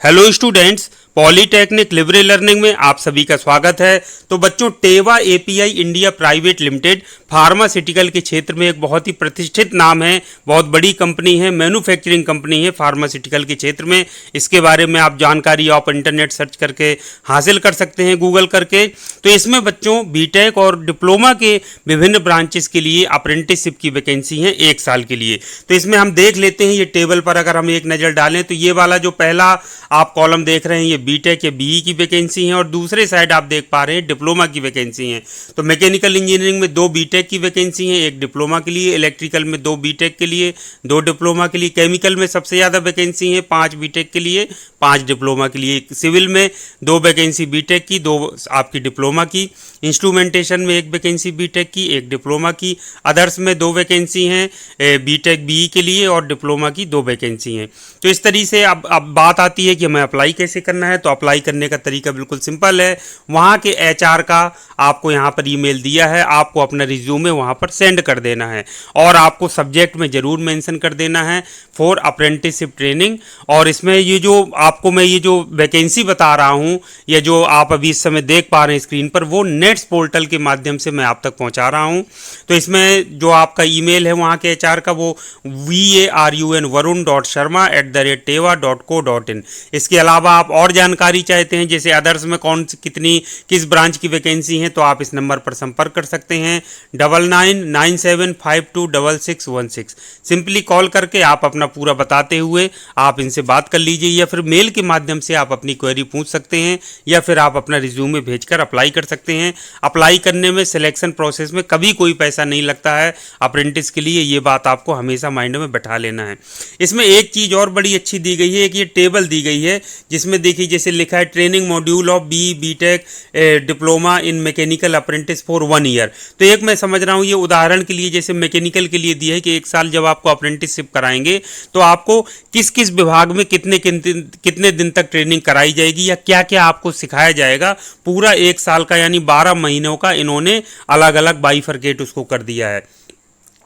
Hello students, polytechnic Libre learning में आप सभी का स्वागत है। तो बच्चों, टेवा API India private limited pharmaceutical के क्षेत्र में एक बहुत ही प्रतिष्ठित नाम है, बहुत बड़ी कंपनी है, मैन्युफैक्चरिंग कंपनी है फार्मास्यूटिकल के क्षेत्र में। इसके बारे में आप जानकारी आप इंटरनेट सर्च करके हासिल कर सकते हैं, गूगल करके। तो इसमें बच्चों बीटेक और डिप्लोमा के विभिन्न ब्रांचेस के लिए अप्रेंटिसशिप की वैकेंसी है 1 साल के लिए। तो इसमें हम देख लेते हैं, ये टेबल पर अगर हम एक नज़र डालें तो ये वाला जो पहला आप कॉलम देख रहे हैं ये बीटेक या बीई की वैकेंसी है और दूसरे साइड आप देख पा रहे हैं डिप्लोमा की वैकेंसी है। तो मैकेनिकल इंजीनियरिंग में 2 बीटेक की वैकेंसी है, 1 डिप्लोमा के लिए। इलेक्ट्रिकल में 2 बीटेक के लिए, 2 डिप्लोमा के लिए। केमिकल में सबसे ज़्यादा वैकेंसी है, 5 बीटेक के लिए, 5 डिप्लोमा के लिए। सिविल में 2 वैकेंसी बीटेक की, 2 आपकी डिप्लोमा की। इंस्ट्रूमेंटेशन में 1 वैकेंसी बीटेक की, 1 डिप्लोमा की। अदर्स में 2 वैकेंसी हैं बीटेक बीई के लिए और डिप्लोमा की 2 वैकेंसी हैं। तो इस तरीके से अब बात आती है कि हमें अप्लाई कैसे करना है। तो अप्लाई करने का तरीका बिल्कुल सिंपल है। वहाँ के एचआर का आपको यहाँ पर ईमेल दिया है, आपको अपना रिज्यूमे वहाँ पर सेंड कर देना है और आपको सब्जेक्ट में ज़रूर मेंशन कर देना है फॉर अप्रेंटिसशिप ट्रेनिंग। और इसमें ये जो आपको मैं ये जो वैकेंसी बता रहा हूँ, ये जो आप अभी इस समय देख पा रहे हैं स्क्रीन पर, वो नेट्स पोर्टल के माध्यम से मैं आप तक पहुँचा रहा हूँ। तो इसमें जो आपका ईमेल है वहाँ के एचआर का, वो varun.sharma@teva.co.in। इसके अलावा आप और जानकारी चाहते हैं, जैसे अदर्स में किस ब्रांच की वैकेंसी है, तो आप इस नंबर पर संपर्क कर सकते हैं 9997526616। सिंपली कॉल करके आप अपना पूरा बताते हुए आप इनसे बात कर लीजिए, या फिर मेल के माध्यम से आप अपनी क्वेरी पूछ सकते हैं, या फिर आप अपना रिज्यूमे भेजकर अप्लाई कर सकते हैं। अप्लाई करने में सिलेक्शन प्रोसेस में कभी कोई पैसा नहीं लगता है अप्रेंटिस के लिए, ये बात आपको हमेशा माइंड में बैठा लेना है। इसमें एक चीज़ और बड़ी अच्छी दी गई है कि ये टेबल दी गई है जिसमें देखिए जैसे लिखा है training module of B BTech diploma in mechanical apprentice for 1 year. तो एक मैं समझ रहा हूँ ये उदाहरण के लिए जैसे मैकेनिकल के लिए दिया है कि 1 साल जब आपको अप्रेंटिसशिप कराएंगे तो आपको किस किस विभाग में कितने दिन तक ट्रेनिंग कराई जाएगी या क्या क्या आपको सिखाया जाएगा, पूरा 1 साल का यानी 12 महीनों का इन्होंने अलग अलग बाइफरकेट उसको कर दिया है।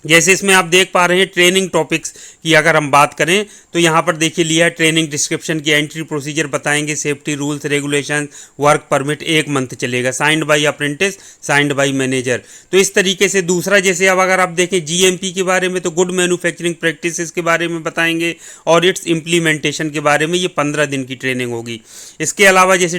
जैसे इसमें आप देख पा रहे हैं ट्रेनिंग टॉपिक्स की अगर हम बात करें तो यहाँ पर देखिए लिया है ट्रेनिंग डिस्क्रिप्शन की, एंट्री प्रोसीजर बताएंगे, safety rules regulation, work permit 1 month चलेगा, signed by apprentice, signed by manager. तो इस तरीके से दूसरा जैसे अब अगर आप देखें जीएमपी के बारे में तो गुड मैन्युफैक्चरिंग प्रैक्टिसेस के बारे में बताएंगे और इट्स इम्प्लीमेंटेशन के बारे में, ये 15 दिन की ट्रेनिंग होगी। इसके अलावा जैसे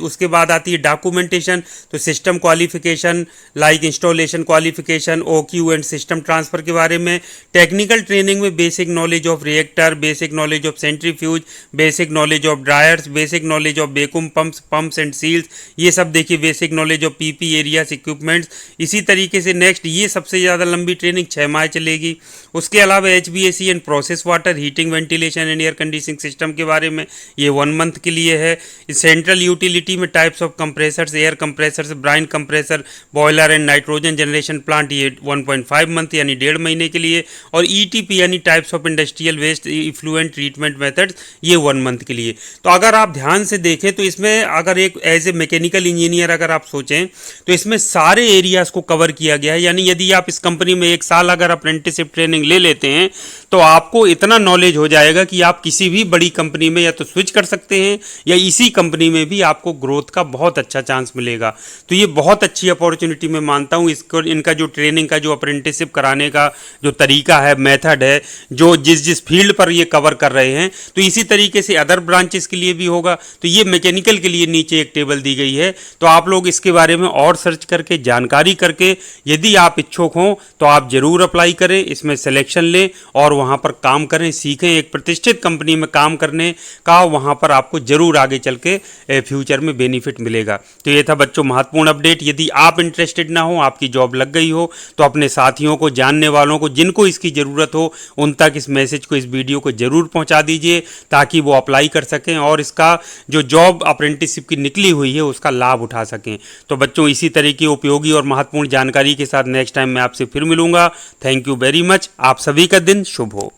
उसके बाद आती है डॉक्यूमेंटेशन, तो system qualification like installation qualification, OQ and system transfer के बारे में। टेक्निकल ट्रेनिंग में basic knowledge of reactor, basic knowledge of centrifuge, basic knowledge of dryers, basic knowledge of vacuum pumps and seals, ये सब देखिए basic knowledge of PP areas equipments. इसी तरीके से नेक्स्ट ये सबसे ज़्यादा लंबी ट्रेनिंग 6 माह चलेगी। उसके अलावा HVAC and process water heating ventilation and air conditioning system के बारे में, ये 1 मंथ के लिए है। सेंट्रल यूटिलिटी में types of compressors, air compressors, brine compressor, boiler and nitrogen generation plant, ये 1.5 मंथ यानी 1.5 महीने के लिए। और ETP यानी types of industrial waste effluent treatment methods, ये 1 मंथ के लिए। तो अगर आप ध्यान से देखें तो इसमें अगर एक एज ए मैकेनिकल इंजीनियर अगर आप सोचें तो इसमें सारे एरियाज को कवर किया गया है। यानी यदि आप इस कंपनी में 1 साल अगर अप्रेंटिसशिप ट्रेनिंग ले लेते हैं तो आपको इतना नॉलेज हो जाएगा कि आप किसी भी बड़ी कंपनी में या तो स्विच कर सकते हैं या इसी कंपनी में भी आपको ग्रोथ का बहुत अच्छा चांस मिलेगा। तो ये बहुत अच्छी अपॉर्चुनिटी मैं मानता हूँ। इसको इनका जो ट्रेनिंग का जो अप्रेंटिसशिप कराने का जो तरीका है, मेथड है, जो जिस फील्ड पर ये कवर कर रहे हैं, तो इसी तरीके से अदर ब्रांचेस के लिए भी होगा। तो ये मैकेनिकल के लिए नीचे एक टेबल दी गई है, तो आप लोग इसके बारे में और सर्च करके जानकारी करके यदि आप इच्छुक हों तो आप जरूर अप्लाई करें, इसमें सिलेक्शन लें और वहाँ पर काम करें, सीखें। एक प्रतिष्ठित कंपनी में काम करने का वहाँ पर आपको जरूर आगे चल के फ्यूचर में बेनिफिट मिलेगा। तो ये था बच्चों महत्वपूर्ण अपडेट। यदि आप इंटरेस्टेड ना हो, आपकी जॉब लग गई हो, तो अपने साथियों को, जानने वालों को, जिनको इसकी ज़रूरत हो, उन तक इस मैसेज को, इस वीडियो को जरूर पहुंचा दीजिए ताकि वो अप्लाई कर सकें और इसका जो जॉब अप्रेंटिसशिप की निकली हुई है उसका लाभ उठा सकें। तो बच्चों इसी तरह की उपयोगी और महत्वपूर्ण जानकारी के साथ नेक्स्ट टाइम मैं आपसे फिर मिलूंगा। Thank you very much. आप सभी का दिन शुभ हो।